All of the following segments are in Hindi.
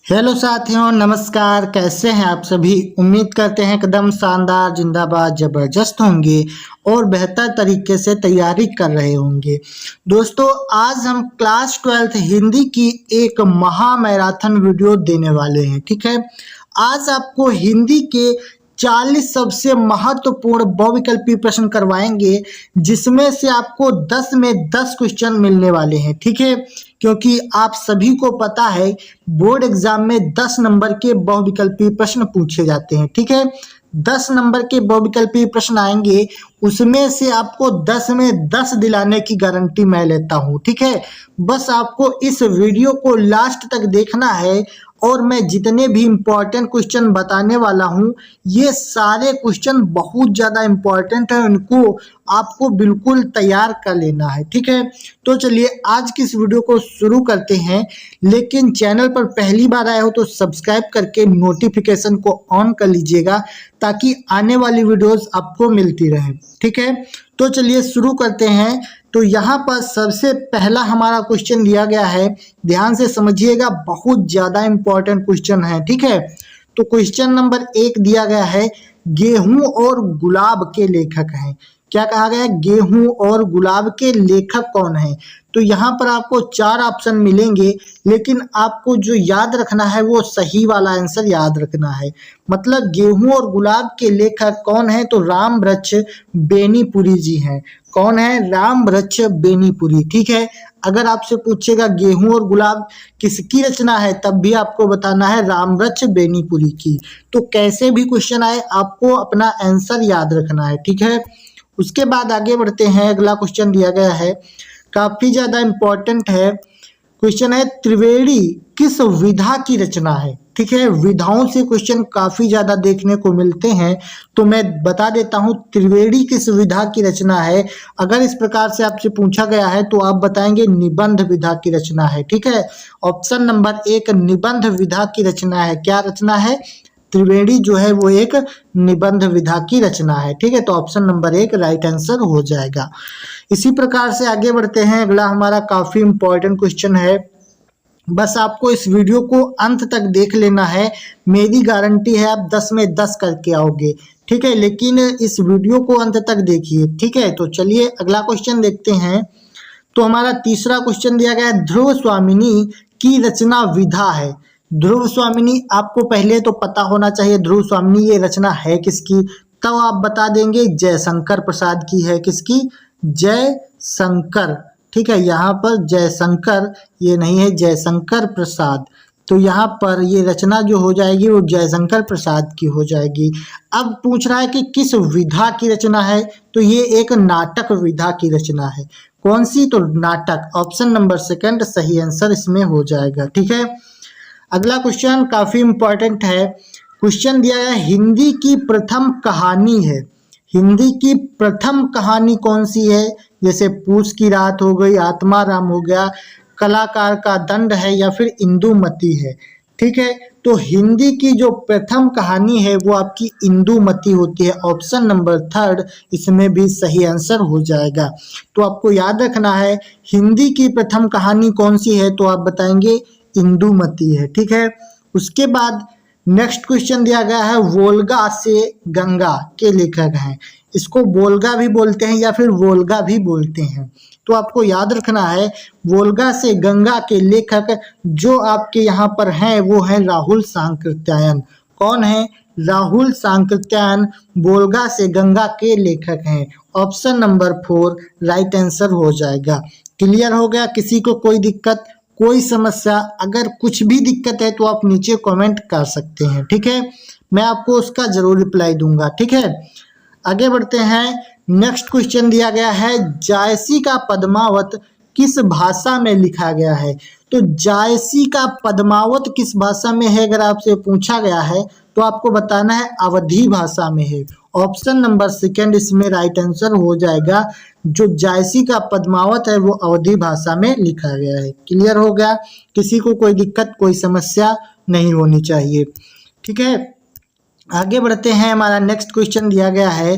हेलो साथियों, नमस्कार। कैसे हैं आप सभी? उम्मीद करते हैं एकदम शानदार, जिंदाबाद, जबरदस्त होंगे और बेहतर तरीके से तैयारी कर रहे होंगे। दोस्तों, आज हम क्लास 12th हिंदी की एक महा मैराथन वीडियो देने वाले हैं। ठीक है, आज आपको हिंदी के 40 सबसे महत्वपूर्ण बहुविकल्पी प्रश्न करवाएंगे, जिसमें से आपको 10 में 10 क्वेश्चन मिलने वाले हैं। ठीक है, क्योंकि आप सभी को पता है बोर्ड एग्जाम में 10 नंबर के बहुविकल्पी प्रश्न पूछे जाते हैं। ठीक है, 10 नंबर के बहुविकल्पी प्रश्न आएंगे, उसमें से आपको 10 में 10 दिलाने की गारंटी मैं लेता हूं। ठीक है, बस आपको इस वीडियो को लास्ट तक देखना है और मैं जितने भी इम्पोर्टेंट क्वेश्चन बताने वाला हूं, ये सारे क्वेश्चन बहुत ज़्यादा इम्पोर्टेंट है, उनको आपको बिल्कुल तैयार कर लेना है। ठीक है, तो चलिए आज की इस वीडियो को शुरू करते हैं। लेकिन चैनल पर पहली बार आए हो तो सब्सक्राइब करके नोटिफिकेशन को ऑन कर लीजिएगा, ताकि आने वाली वीडियोस आपको मिलती रहे। ठीक है, तो चलिए शुरू करते हैं। तो यहाँ पर सबसे पहला हमारा क्वेश्चन दिया गया है, ध्यान से समझिएगा, बहुत ज़्यादा इम्पोर्टेंट क्वेश्चन है। ठीक है, तो क्वेश्चन नंबर 1 दिया गया है, गेहूं और गुलाब के लेखक हैं। क्या कहा गया है? गेहूं और गुलाब के लेखक कौन है? तो यहाँ पर आपको 4 ऑप्शन मिलेंगे, लेकिन आपको जो याद रखना है वो सही वाला आंसर याद रखना है। मतलब गेहूं और गुलाब के लेखक कौन है? तो रामवृक्ष बेनीपुरी जी हैं। कौन है? रामवृक्ष बेनीपुरी। ठीक है, अगर आपसे पूछेगा गेहूं और गुलाब किसकी रचना है, तब भी आपको बताना है रामवृक्ष बेनीपुरी की। तो कैसे भी क्वेश्चन आए, आपको अपना आंसर याद रखना है। ठीक है, उसके बाद आगे बढ़ते हैं। अगला क्वेश्चन दिया गया है, काफी ज्यादा इंपॉर्टेंट है। क्वेश्चन है, त्रिवेणी किस विधा की रचना है? ठीक है, विधाओं से क्वेश्चन काफी ज्यादा देखने को मिलते हैं, तो मैं बता देता हूं त्रिवेणी किस विधा की रचना है। अगर इस प्रकार से आपसे पूछा गया है तो आप बताएंगे निबंध विधा की रचना है। ठीक है, ऑप्शन नंबर 1 निबंध विधा की रचना है। क्या रचना है? त्रिवेणी जो है वो एक निबंध विधा की रचना है। ठीक है, तो ऑप्शन नंबर 1 राइट आंसर हो जाएगा। इसी प्रकार से आगे बढ़ते हैं। अगला हमारा काफी इंपॉर्टेंट क्वेश्चन है, बस आपको इस वीडियो को अंत तक देख लेना है। मेरी गारंटी है आप 10 में 10 करके आओगे। ठीक है, लेकिन इस वीडियो को अंत तक देखिए। ठीक है, तो चलिए अगला क्वेश्चन देखते हैं। तो हमारा तीसरा क्वेश्चन दिया गया है, ध्रुव स्वामिनी की रचना विधा है। ध्रुव स्वामिनी आपको पहले तो पता होना चाहिए, ध्रुव स्वामिनी ये रचना है किसकी, तब आप बता देंगे जयशंकर प्रसाद की है। किसकी? जयशंकर। ठीक है, यहाँ पर जयशंकर ये नहीं है, जयशंकर प्रसाद। तो यहाँ पर ये रचना जो हो जाएगी वो जयशंकर प्रसाद की हो जाएगी। अब पूछ रहा है कि किस विधा की रचना है, तो ये एक नाटक विधा की रचना है। कौन सी? तो नाटक। ऑप्शन नंबर 2 सही आंसर इसमें हो जाएगा। ठीक है, अगला क्वेश्चन काफी इंपॉर्टेंट है। क्वेश्चन दिया है, हिंदी की प्रथम कहानी है। हिंदी की प्रथम कहानी कौन सी है? जैसे पूस की रात हो गई, आत्माराम हो गया, कलाकार का दंड है, या फिर इंदुमती है। ठीक है, तो हिंदी की जो प्रथम कहानी है वो आपकी इंदुमती होती है। ऑप्शन नंबर 3 इसमें भी सही आंसर हो जाएगा। तो आपको याद रखना है हिंदी की प्रथम कहानी कौन सी है, तो आप बताएंगे इंदुमती है। ठीक है, उसके बाद नेक्स्ट क्वेश्चन दिया गया है, वोल्गा से गंगा के लेखक हैं। इसको वोल्गा भी बोलते हैं या फिर वोल्गा भी बोलते हैं। तो आपको याद रखना है वोल्गा से गंगा के लेखक जो आपके यहाँ पर हैं वो है राहुल सांकृत्यायन। कौन है? राहुल सांकृत्यायन वोल्गा से गंगा के लेखक हैं। ऑप्शन नंबर 4 राइट आंसर हो जाएगा। क्लियर हो गया? किसी को कोई दिक्कत, कोई समस्या? अगर कुछ भी दिक्कत है तो आप नीचे कमेंट कर सकते हैं। ठीक है, मैं आपको उसका जरूर रिप्लाई दूंगा। ठीक है, आगे बढ़ते हैं। नेक्स्ट क्वेश्चन दिया गया है, जायसी का पद्मावत किस भाषा में लिखा गया है? तो जायसी का पद्मावत किस भाषा में है अगर आपसे पूछा गया है तो आपको बताना है अवधी भाषा में है। ऑप्शन नंबर 2 इसमें राइट आंसर हो जाएगा। जो जायसी का पद्मावत है वो अवधी भाषा में लिखा गया है। क्लियर हो गया? किसी को कोई दिक्कत, कोई समस्या नहीं होनी चाहिए। ठीक है, आगे बढ़ते हैं। हमारा नेक्स्ट क्वेश्चन दिया गया है,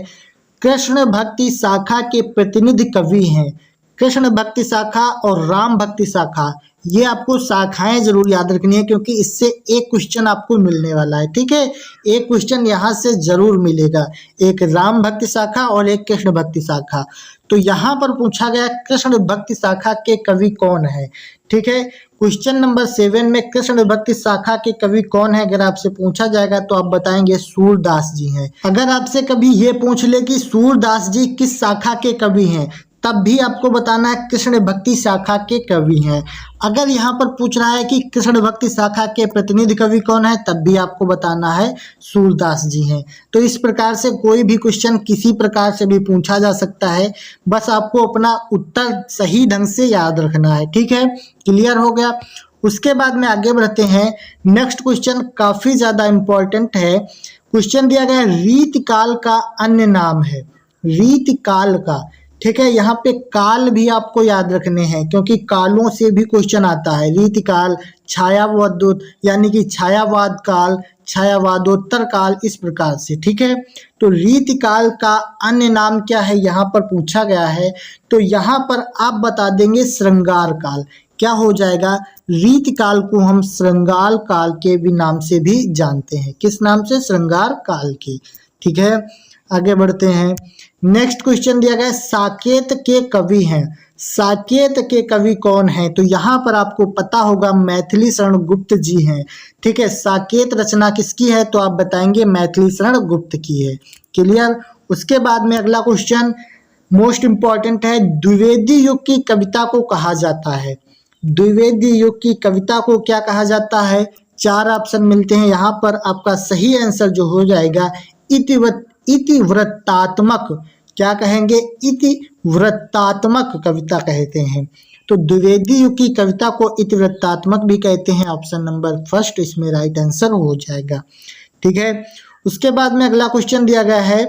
कृष्ण भक्ति शाखा के प्रतिनिधि कवि हैं। कृष्ण भक्ति शाखा और राम भक्ति शाखा ये आपको शाखाएं जरूर याद रखनी है, क्योंकि इससे एक क्वेश्चन आपको मिलने वाला है। ठीक है, एक क्वेश्चन यहाँ से जरूर मिलेगा, एक राम भक्ति शाखा और एक कृष्ण भक्ति शाखा। तो यहाँ पर पूछा गया कृष्ण भक्ति शाखा के कवि कौन है। ठीक है, क्वेश्चन नंबर 7 में कृष्ण भक्ति शाखा के कवि कौन है अगर आपसे पूछा जाएगा तो आप बताएंगे सूरदास जी हैं। अगर आपसे कभी ये पूछ ले कि सूरदास जी किस शाखा के कवि हैं, तब भी आपको बताना है कृष्ण भक्ति शाखा के कवि हैं। अगर यहाँ पर पूछ रहा है कि कृष्ण भक्ति शाखा के प्रतिनिधि कवि कौन है, तब भी आपको बताना है सूरदास जी हैं। तो इस प्रकार से कोई भी क्वेश्चन किसी प्रकार से भी पूछा जा सकता है, बस आपको अपना उत्तर सही ढंग से याद रखना है। ठीक है, क्लियर हो गया। उसके बाद में आगे बढ़ते हैं। नेक्स्ट क्वेश्चन काफी ज्यादा इंपॉर्टेंट है। क्वेश्चन दिया गया है रीतिकाल का अन्य नाम है, रीतिकाल का। ठीक है, यहाँ पे काल भी आपको याद रखने हैं, क्योंकि कालों से भी क्वेश्चन आता है। रीतिकाल, छायावादोत्तर यानी कि छायावाद काल, छायावादोत्तर काल, इस प्रकार से। ठीक है, तो रीतिकाल का अन्य नाम क्या है यहाँ पर पूछा गया है। तो यहाँ पर आप बता देंगे श्रृंगार काल। क्या हो जाएगा, रीतिकाल को हम श्रृंगार काल के भी नाम से भी जानते हैं। किस नाम से, श्रृंगार काल के। ठीक है, आगे बढ़ते हैं। नेक्स्ट क्वेश्चन दिया गया है साकेत के कवि हैं, साकेत के कवि कौन है। तो यहाँ पर आपको पता होगा मैथिली शरण गुप्त जी हैं। ठीक है, साकेत रचना किसकी है, तो आप बताएंगे मैथिली शरण गुप्त की है। क्लियर। उसके बाद में अगला क्वेश्चन मोस्ट इंपॉर्टेंट है, द्विवेदी युग की कविता को कहा जाता है। द्विवेदी युग की कविता को क्या कहा जाता है, 4 ऑप्शन मिलते हैं यहाँ पर। आपका सही आंसर जो हो जाएगा इतिवृत्तात्मक, क्या कहेंगे, इतिवृत्तात्मक कविता कहते हैं। तो द्विवेदी युग की कविता को इतिवृत्तात्मक भी कहते हैं। ऑप्शन नंबर फर्स्ट इसमें राइट आंसर हो जाएगा। ठीक है, उसके बाद में अगला क्वेश्चन दिया गया है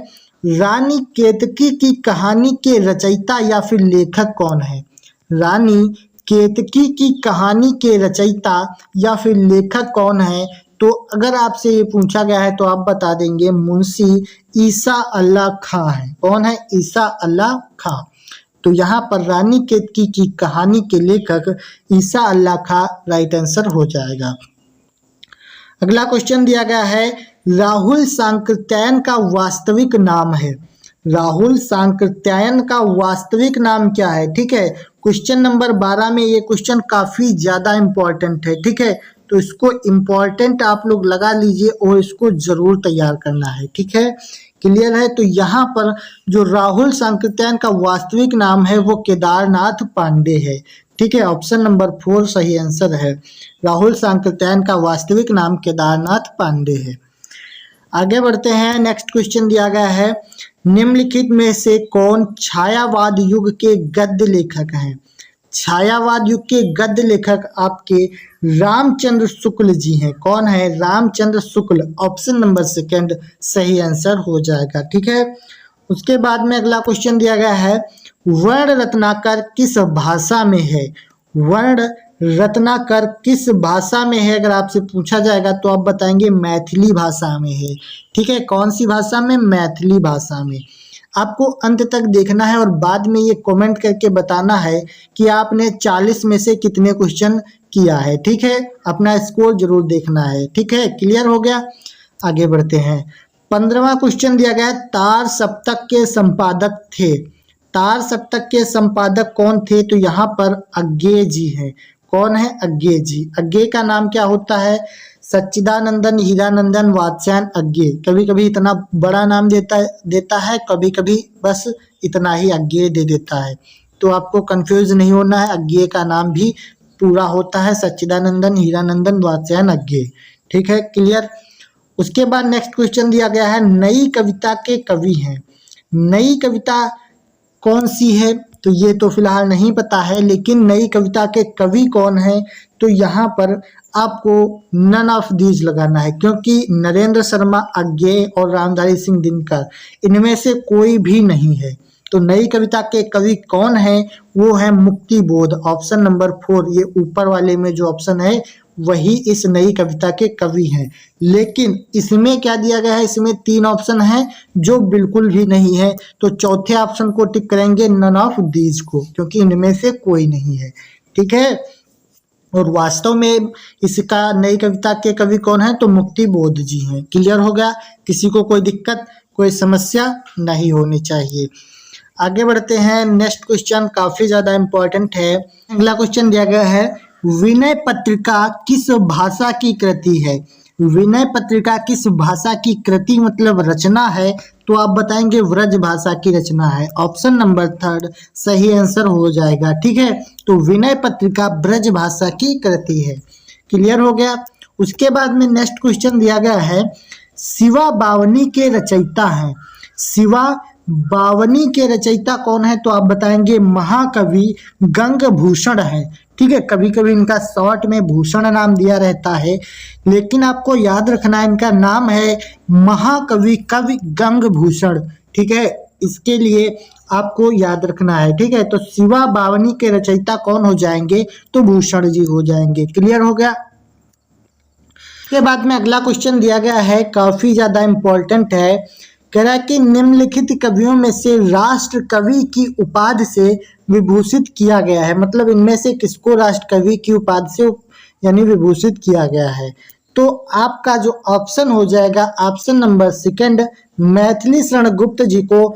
रानी केतकी की कहानी के रचयिता या फिर लेखक कौन है। रानी केतकी की कहानी के रचयिता या फिर लेखक कौन है। तो अगर आपसे ये पूछा गया है तो आप बता देंगे मुंशी ईसा अल्लाह खां है। कौन है, ईसा अल्लाह खां। तो यहाँ पर रानी केतकी की कहानी के लेखक ईसा अल्लाह खां राइट आंसर हो जाएगा। अगला क्वेश्चन दिया गया है राहुल सांकृत्यायन का वास्तविक नाम है। राहुल सांकृत्यायन का वास्तविक नाम क्या है। ठीक है, क्वेश्चन नंबर 12 में ये क्वेश्चन काफी ज्यादा इंपॉर्टेंट है। ठीक है, तो इसको इम्पॉर्टेंट आप लोग लगा लीजिए और इसको जरूर तैयार करना है। ठीक है, क्लियर है। तो यहाँ पर जो राहुल सांकृत्यायन का वास्तविक नाम है वो केदारनाथ पांडे है। ठीक है, ऑप्शन नंबर 4 सही आंसर है। राहुल सांकृत्यायन का वास्तविक नाम केदारनाथ पांडे है। आगे बढ़ते हैं। नेक्स्ट क्वेश्चन दिया गया है निम्नलिखित में से कौन छायावाद युग के गद्य लेखक हैं। छायावाद युग के गद्य लेखक आपके रामचंद्र शुक्ल जी हैं। कौन है, रामचंद्र शुक्ल। ऑप्शन नंबर 2 सही आंसर हो जाएगा। ठीक है, उसके बाद में अगला क्वेश्चन दिया गया है वर्ण रत्नाकर किस भाषा में है। वर्ण रत्नाकर किस भाषा में है अगर आपसे पूछा जाएगा तो आप बताएंगे मैथिली भाषा में है। ठीक है, कौन सी भाषा में, मैथिली भाषा में। आपको अंत तक देखना है और बाद में ये कमेंट करके बताना है कि आपने 40 में से कितने क्वेश्चन किया है। ठीक है, अपना स्कोर जरूर देखना है। ठीक है, क्लियर हो गया। आगे बढ़ते हैं। 15वां क्वेश्चन दिया गया है तार सप्तक के संपादक थे। तार सप्तक के संपादक कौन थे। तो यहाँ पर अज्ञे जी हैं। कौन है, अज्ञे जी। अज्ञे का नाम क्या होता है, सच्चिदानंदन हीरानंदन वात्स्यायन अज्ञे। कभी कभी इतना बड़ा नाम देता है, कभी कभी बस इतना ही अज्ञे दे देता है। तो आपको कंफ्यूज नहीं होना है, अज्ञे का नाम भी पूरा होता है सच्चिदानंदन हीरानंदन वात्स्यायन अज्ञे। ठीक है, क्लियर। उसके बाद नेक्स्ट क्वेश्चन दिया गया है नई कविता के कवि हैं। नई कविता कौन सी है, तो ये तो फिलहाल नहीं पता है, लेकिन नई कविता के कवि कौन है तो यहाँ पर आपको नन ऑफ दीज लगाना है, क्योंकि नरेंद्र शर्मा अज्ञे और रामधारी सिंह दिनकर इनमें से कोई भी नहीं है। तो नई कविता के कवि कौन है, वो है मुक्ति बोध। ऑप्शन नंबर 4 ये ऊपर वाले में जो ऑप्शन है वही इस नई कविता के कवि हैं। लेकिन इसमें क्या दिया गया है, इसमें 3 ऑप्शन है जो बिल्कुल भी नहीं है। तो चौथे ऑप्शन को टिक करेंगे नन ऑफ दीज को, क्योंकि इनमें से कोई नहीं है। ठीक है, और वास्तव में इसका नई कविता के कवि कौन है, तो मुक्ति बोध जी हैं। क्लियर हो गया, किसी को कोई दिक्कत कोई समस्या नहीं होनी चाहिए। आगे बढ़ते हैं, नेक्स्ट क्वेश्चन काफी ज्यादा इंपॉर्टेंट है। अगला क्वेश्चन दिया गया है, विनय पत्रिका किस भाषा की कृति है। विनय पत्रिका किस भाषा की कृति मतलब रचना है, तो आप बताएंगे व्रज भाषा की रचना है। ऑप्शन नंबर 3 सही आंसर हो जाएगा। ठीक है, तो विनय पत्रिका ब्रज भाषा की कृति है। क्लियर हो गया। उसके बाद में नेक्स्ट क्वेश्चन दिया गया है, शिवा बावनी के रचयिता हैं। शिवा बावनी के रचयिता कौन है, तो आप बताएंगे महाकवि गंगभूषण है। ठीक है, कभी कभी इनका शॉर्ट में भूषण नाम दिया रहता है, लेकिन आपको याद रखना है इनका नाम है महाकवि कवि गंगभूषण। ठीक है, इसके लिए आपको याद रखना है। ठीक है, तो शिवा बावनी के रचयिता कौन हो जाएंगे, तो भूषण जी हो जाएंगे। क्लियर हो गया। के बाद में अगला क्वेश्चन दिया गया है, काफी ज्यादा इंपॉर्टेंट है। कह रहा है कि निम्नलिखित कवियों में से राष्ट्र कवि की उपाधि से विभूषित किया गया है, मतलब इनमें से किसको राष्ट्र कवि की उपाधि से यानी विभूषित किया गया है। तो आपका जो ऑप्शन हो जाएगा ऑप्शन नंबर 2 मैथिली शरण गुप्त जी को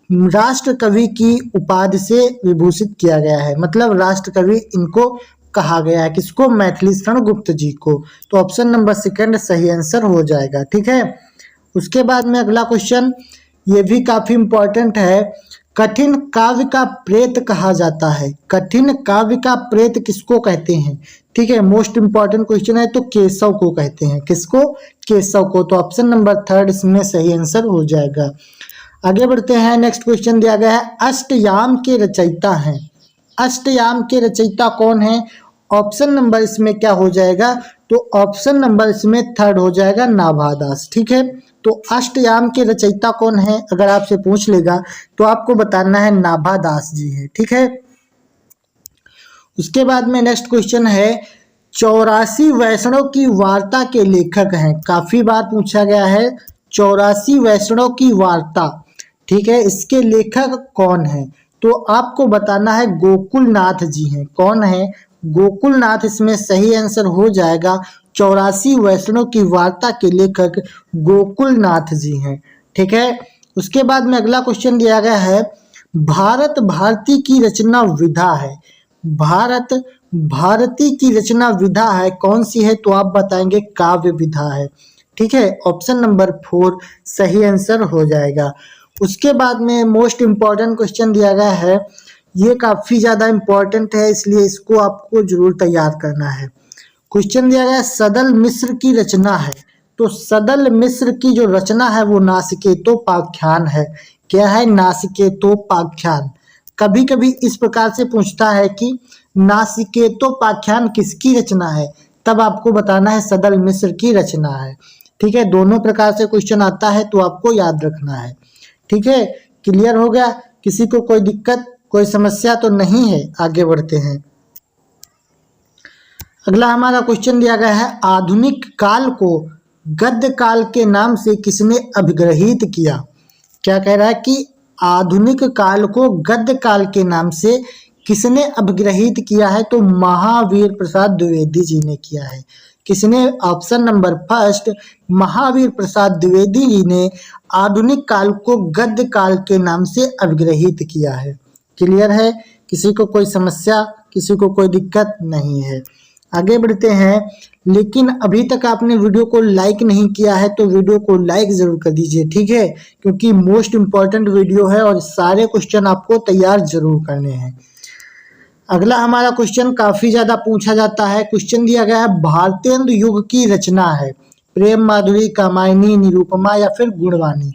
राष्ट्र कवि की उपाधि से विभूषित किया गया है, मतलब राष्ट्र कवि इनको कहा गया है। किसको, मैथिली शरण गुप्त जी को। तो ऑप्शन नंबर 2 सही आंसर हो जाएगा। ठीक है, उसके बाद में अगला क्वेश्चन ये भी काफी इंपॉर्टेंट है, कठिन काव्य का प्रेत कहा जाता है। कठिन काव्य का प्रेत किसको कहते हैं। ठीक है, मोस्ट इंपॉर्टेंट क्वेश्चन है, तो केशव को कहते हैं। किसको, केशव को। तो ऑप्शन नंबर 3 इसमें सही आंसर हो जाएगा। आगे बढ़ते हैं, नेक्स्ट क्वेश्चन दिया गया है, अष्टयाम के रचयिता हैं। अष्टयाम के रचयिता कौन है, ऑप्शन नंबर इसमें क्या हो जाएगा, तो ऑप्शन नंबर इसमें 3 हो जाएगा नाभादास। ठीक है, तो अष्टयाम के रचयिता कौन है अगर आपसे पूछ लेगा तो आपको बताना है नाभादास जी है। ठीक है, उसके बाद में नेक्स्ट क्वेश्चन है, 84 वैष्णव की वार्ता के लेखक हैं। काफी बार पूछा गया है 84 वैष्णव की वार्ता। ठीक है, इसके लेखक कौन है, तो आपको बताना है गोकुलनाथ जी हैं। कौन है, गोकुलनाथ इसमें सही आंसर हो जाएगा। 84 वैष्णव की वार्ता के लेखक गोकुलनाथ जी हैं। ठीक है, उसके बाद में अगला क्वेश्चन दिया गया है, भारत भारती की रचना विधा है। भारत भारती की रचना विधा है, कौन सी है, तो आप बताएंगे काव्य विधा है। ठीक है, ऑप्शन नंबर 4 सही आंसर हो जाएगा। उसके बाद में मोस्ट इम्पॉर्टेंट क्वेश्चन दिया गया है, ये काफी ज्यादा इंपॉर्टेंट है इसलिए इसको आपको जरूर तैयार करना है। क्वेश्चन दिया गया है, सदल मिश्र की रचना है। तो सदल मिश्र की जो रचना है वो नासिकेतोपाख्यान है। क्या है, नासिकेतोपाख्यान। कभी कभी इस प्रकार से पूछता है कि नासिकेतोपाख्यान किसकी रचना है, तब आपको बताना है सदल मिश्र की रचना है। ठीक है, दोनों प्रकार से क्वेश्चन आता है तो आपको याद रखना है। ठीक है, क्लियर हो गया, किसी को कोई दिक्कत कोई समस्या तो नहीं है। आगे बढ़ते हैं, अगला हमारा क्वेश्चन दिया गया है, आधुनिक काल को गद्य काल के नाम से किसने अभिग्रहित किया। क्या कह रहा है कि आधुनिक काल को गद्य काल के नाम से किसने अभिग्रहित किया है, तो महावीर प्रसाद द्विवेदी जी ने किया है। किसने, ऑप्शन नंबर 1 महावीर प्रसाद द्विवेदी जी ने आधुनिक काल को गद्य काल के नाम से अभिग्रहित किया है। क्लियर है, किसी को कोई समस्या किसी को कोई दिक्कत नहीं है। आगे बढ़ते हैं, लेकिन अभी तक आपने वीडियो को लाइक नहीं किया है तो वीडियो को लाइक जरूर कर दीजिए। ठीक है, क्योंकि मोस्ट इम्पॉर्टेंट वीडियो है और सारे क्वेश्चन आपको तैयार जरूर करने हैं। अगला हमारा क्वेश्चन काफी ज्यादा पूछा जाता है। क्वेश्चन दिया गया है, भारतेंदु युग की रचना है। प्रेम माधुरी, कामायनी, निरूपमा या फिर गुणवाणी।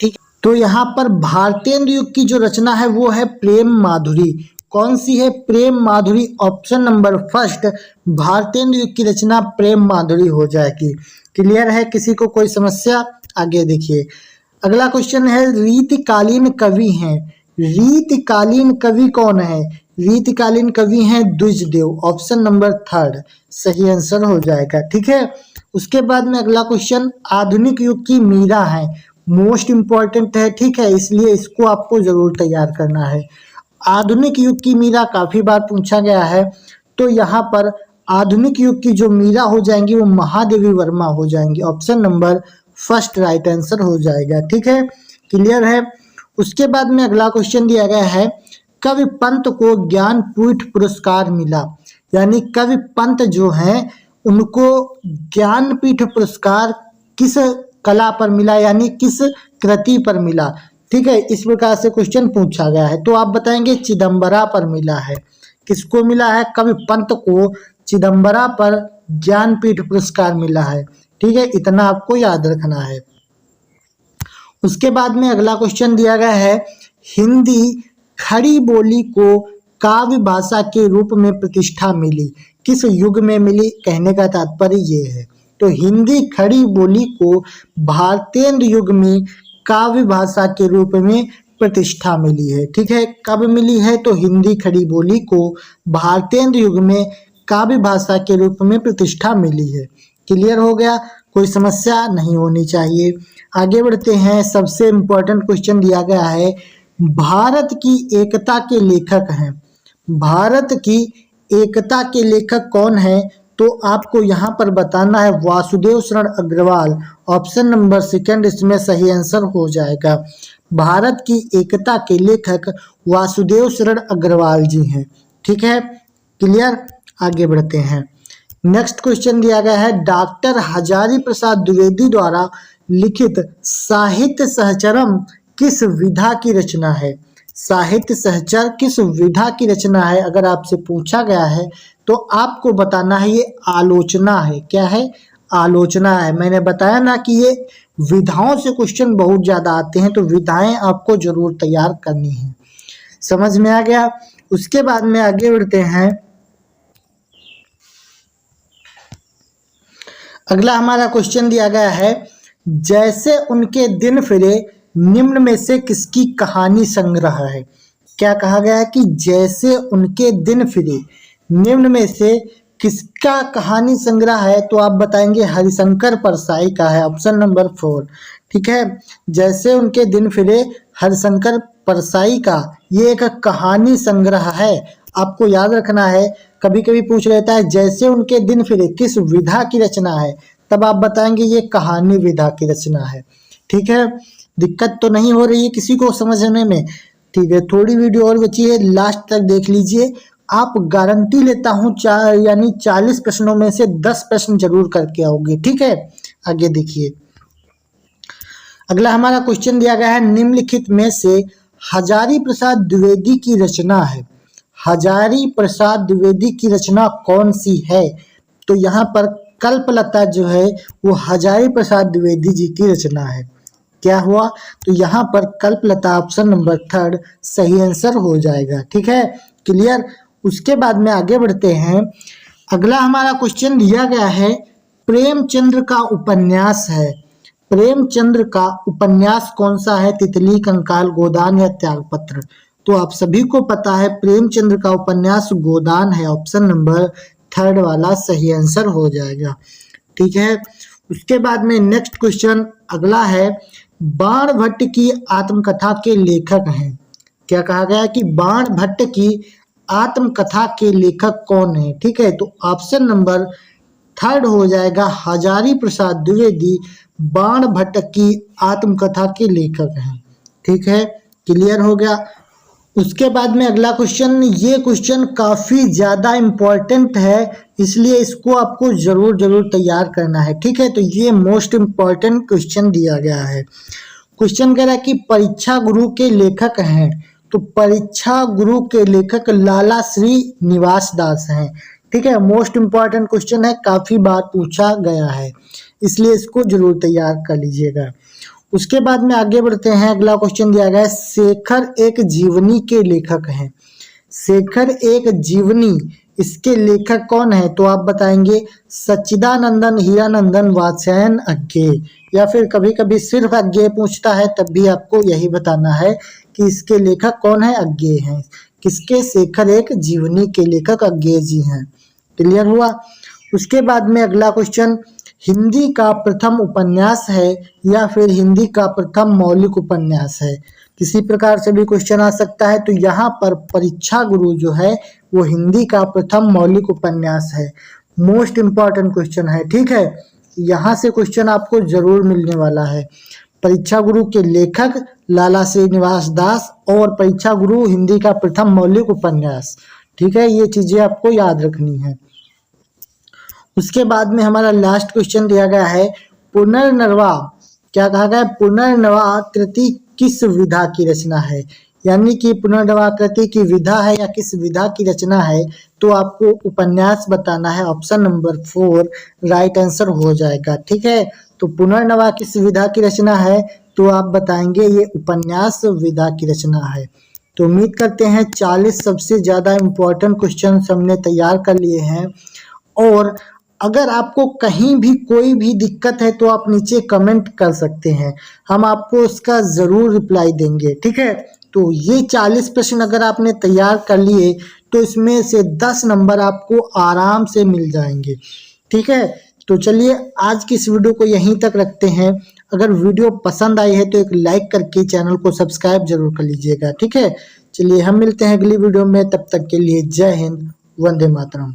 ठीक, तो यहाँ पर भारतेंदु युग की जो रचना है वो है प्रेम माधुरी। कौन सी है, प्रेम माधुरी। ऑप्शन नंबर 1 भारतेंदु युग की रचना प्रेम माधुरी हो जाएगी। क्लियर है, किसी को कोई समस्या। आगे देखिए, अगला क्वेश्चन है, रीतिकालीन कवि हैं। रीतिकालीन कवि कौन है, रीतिकालीन कवि हैं द्विजदेव। ऑप्शन नंबर 3 सही आंसर हो जाएगा। ठीक है, उसके बाद में अगला क्वेश्चन, आधुनिक युग की मीरा है। मोस्ट इंपॉर्टेंट है। ठीक है, इसलिए इसको आपको जरूर तैयार करना है। आधुनिक युग की मीरा काफी बार पूछा गया है, तो यहाँ पर आधुनिक युग की जो मीरा हो जाएंगी वो महादेवी वर्मा हो जाएंगी। Option number first right answer हो जाएगा। ठीक है, क्लियर है। उसके बाद में अगला क्वेश्चन दिया गया है, कवि पंत को ज्ञानपीठ पुरस्कार मिला, यानी कवि पंत जो हैं उनको ज्ञानपीठ पुरस्कार किस कला पर मिला, यानी किस कृति पर मिला। ठीक है, इस प्रकार से क्वेश्चन पूछा गया है। तो आप बताएंगे चिदम्बरा पर मिला है। किसको मिला है? कवि पंत को चिदम्बरा पर ज्ञानपीठ पुरस्कार मिला है। ठीक है, इतना आपको याद रखना है। उसके बाद में अगला क्वेश्चन दिया गया है, हिंदी खड़ी बोली को काव्य भाषा के रूप में प्रतिष्ठा मिली, किस युग में मिली? कहने का तात्पर्य ये है, तो हिंदी खड़ी बोली को भारतेंद्र युग में काव्य भाषा के रूप में प्रतिष्ठा मिली है। ठीक है, कब मिली है? तो हिंदी खड़ी बोली को भारतेंद्र युग में काव्य भाषा के रूप में प्रतिष्ठा मिली है। क्लियर हो गया, कोई समस्या नहीं होनी चाहिए। आगे बढ़ते हैं। सबसे इम्पोर्टेंट क्वेश्चन दिया गया है, भारत की एकता के लेखक हैं। भारत की एकता के लेखक कौन है? तो आपको यहाँ पर बताना है वासुदेव शरण अग्रवाल। ऑप्शन नंबर सेकंड इसमें सही आंसर हो जाएगा। भारत की एकता के लेखक वासुदेव शरण अग्रवाल जी हैं। ठीक है, क्लियर। आगे बढ़ते हैं। नेक्स्ट क्वेश्चन दिया गया है, डॉक्टर हजारी प्रसाद द्विवेदी द्वारा लिखित साहित्य सहचरम किस विधा की रचना है? साहित्य सहचर किस विधा की रचना है? अगर आपसे पूछा गया है तो आपको बताना है ये आलोचना है। क्या है? आलोचना है। मैंने बताया ना कि ये विधाओं से क्वेश्चन बहुत ज्यादा आते हैं, तो विधाएं आपको जरूर तैयार करनी है। समझ में आ गया। उसके बाद में आगे बढ़ते हैं। अगला हमारा क्वेश्चन दिया गया है, जैसे उनके दिन फिरे निम्न में से किसकी कहानी संग्रह है? क्या कहा गया है कि जैसे उनके दिन फिरे निम्न में से किसका कहानी संग्रह है? तो आप बताएंगे हरिशंकर परसाई का है। Option number 4। ठीक है, जैसे उनके दिन फिरे हरिशंकर परसाई का ये एक कहानी संग्रह है। आपको याद रखना है, कभी कभी पूछ लेता है जैसे उनके दिन फिरे किस विधा की रचना है, तब आप बताएंगे ये कहानी विधा की रचना है। ठीक है, दिक्कत तो नहीं हो रही है किसी को समझने में? ठीक है, थोड़ी वीडियो और बची है, लास्ट तक देख लीजिए। आप गारंटी लेता हूँ यानी 40 प्रश्नों में से 10 प्रश्न जरूर करके आओगे। ठीक है, आगे देखिए। अगला हमारा क्वेश्चन दिया गया है, निम्नलिखित में से हजारी प्रसाद द्विवेदी की रचना है। हजारी प्रसाद द्विवेदी की रचना कौन सी है? तो यहाँ पर कल्पलता जो है वो हजारी प्रसाद द्विवेदी जी की रचना है। क्या हुआ? तो यहाँ पर कल्पलता ऑप्शन नंबर 3 सही आंसर हो जाएगा। ठीक है, क्लियर। उसके बाद में आगे बढ़ते हैं। अगला हमारा क्वेश्चन दिया गया है, प्रेमचंद्र का उपन्यास है। प्रेमचंद्र का उपन्यास कौन सा है? तितली, कंकाल, गोदान या त्यागपत्र? तो आप सभी को पता है प्रेमचंद्र का उपन्यास गोदान है। ऑप्शन नंबर 3 वाला सही आंसर हो जाएगा। ठीक है, उसके बाद में नेक्स्ट क्वेश्चन अगला है, बाणभट्ट की आत्मकथा के लेखक हैं। क्या कहा गया है कि बाणभट्ट की आत्मकथा के लेखक कौन है? ठीक है, तो ऑप्शन नंबर 3 हो जाएगा, हजारी प्रसाद द्विवेदी बाणभट्ट की आत्मकथा के लेखक हैं। ठीक है, क्लियर हो गया। उसके बाद में अगला क्वेश्चन, ये क्वेश्चन काफी ज्यादा इम्पोर्टेंट है, इसलिए इसको आपको जरूर तैयार करना है। ठीक है, तो ये मोस्ट इम्पोर्टेंट क्वेश्चन दिया गया है। क्वेश्चन कह रहा है कि परीक्षा गुरु के लेखक हैं, तो परीक्षा गुरु के लेखक लाला श्री निवास दास हैं। ठीक है, मोस्ट इम्पोर्टेंट क्वेश्चन है, काफी बार पूछा गया है, इसलिए इसको जरूर तैयार कर लीजिएगा। उसके बाद में आगे बढ़ते हैं। अगला क्वेश्चन दिया गया है, शेखर एक जीवनी के लेखक हैं। शेखर एक जीवनी, इसके लेखक कौन है? तो आप बताएंगे सच्चिदानंदन, हीरानंदन, वात्स्यायन अज्ञे, या फिर कभी कभी सिर्फ अज्ञे पूछता है तब भी आपको यही बताना है कि इसके लेखक कौन है? अज्ञे हैं। किसके? शेखर एक जीवनी के लेखक अज्ञे जी हैं। क्लियर हुआ। उसके बाद में अगला क्वेश्चन, हिंदी का प्रथम उपन्यास है या फिर हिंदी का प्रथम मौलिक उपन्यास है? किसी प्रकार से भी क्वेश्चन आ सकता है, तो यहाँ पर परीक्षा गुरु जो है वो हिंदी का प्रथम मौलिक उपन्यास है। मोस्ट इम्पॉर्टेंट क्वेश्चन है, ठीक है। यहाँ से क्वेश्चन आपको जरूर मिलने वाला है। परीक्षा गुरु के लेखक लाला श्रीनिवास दास और परीक्षा गुरु हिंदी का प्रथम मौलिक उपन्यास, ठीक है, ये चीजें आपको याद रखनी है। उसके बाद में हमारा लास्ट क्वेश्चन दिया गया है, पुनर्नवा, क्या कहा गया है, पुनर्नवा कृति किस विधा की रचना है, यानी कि पुनर्नवा कृति की विधा है या किस विधा की रचना है, तो आपको उपन्यास बताना है। ऑप्शन नंबर 4 राइट आंसर हो जाएगा, ठीक है। तो पुनर्नवा किस विधा की रचना है, तो आप बताएंगे ये उपन्यास विधा की रचना है। तो उम्मीद करते हैं 40 सबसे ज्यादा इम्पोर्टेंट क्वेश्चन हमने तैयार कर लिए हैं। और अगर आपको कहीं भी कोई भी दिक्कत है तो आप नीचे कमेंट कर सकते हैं, हम आपको उसका जरूर रिप्लाई देंगे, ठीक है। तो ये 40 प्रश्न अगर आपने तैयार कर लिए तो इसमें से 10 नंबर आपको आराम से मिल जाएंगे, ठीक है। तो चलिए आज की इस वीडियो को यहीं तक रखते हैं। अगर वीडियो पसंद आई है तो एक लाइक करके चैनल को सब्सक्राइब जरूर कर लीजिएगा, ठीक है। चलिए हम मिलते हैं अगली वीडियो में, तब तक के लिए जय हिंद, वंदे मातरम।